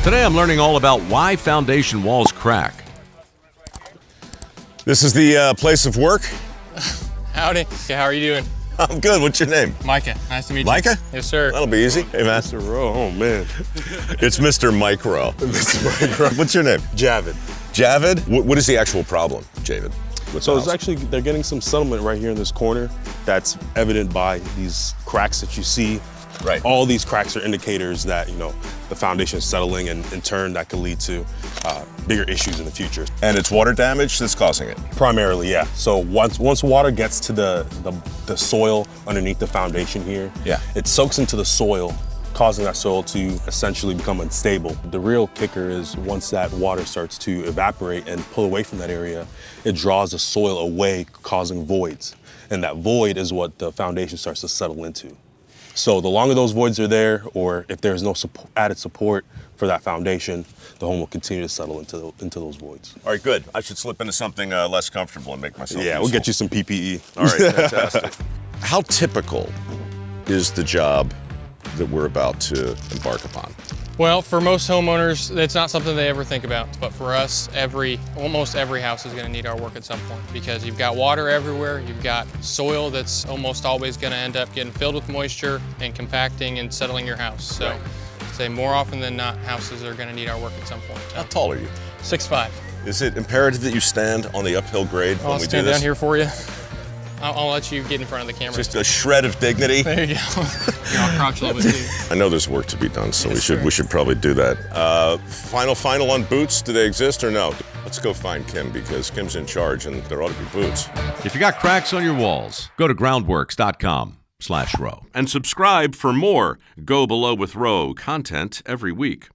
Today I'm learning all about why foundation walls crack. This is the place of work? Howdy. How are you doing? I'm good. What's your name? Micah. Nice to meet you. Micah? Yes, sir. That'll be easy. Hey, man. Mr. Rowe, oh man. It's Mr. Mike Rowe. Mr. Mike Rowe. What's your name? Javid. Javid? What is the actual problem, Javid? So it's actually, they're getting some settlement right here in this corner that's evident by these cracks that you see. Right. All these cracks are indicators that, the foundation is settling, and in turn that could lead to bigger issues in the future. And it's water damage that's causing it? Primarily, yeah. So once water gets to the soil underneath the foundation here, yeah, it soaks into the soil, causing that soil to essentially become unstable. The real kicker is once that water starts to evaporate and pull away from that area, it draws the soil away, causing voids. And that void is what the foundation starts to settle into. So the longer those voids are there, or if there's no added support for that foundation, the home will continue to settle into those voids. All right, good. I should slip into something less comfortable and make myself Yeah, useful. we'll get you some PPE. All right, fantastic. How typical is the job that we're about to embark upon? Well, for most homeowners, it's not something they ever think about. But for us, almost every house is going to need our work at some point, because you've got water everywhere. You've got soil that's almost always going to end up getting filled with moisture and compacting and settling your house. So I'd say more often than not, houses are going to need our work at some point. How tall are you? 6'5". Is it imperative that you stand on the uphill grade when I'll we do stand this? down here for you. I'll let you get in front of the camera. Just a shred of dignity. There you go. Here, I'll crouch a little bit too. I know there's work to be done, so we should probably do that. Final on boots. Do they exist or no? Let's go find Kim, because Kim's in charge and there ought to be boots. If you got cracks on your walls, go to groundworks.com/Rowe and subscribe for more Go Below with Rowe content every week.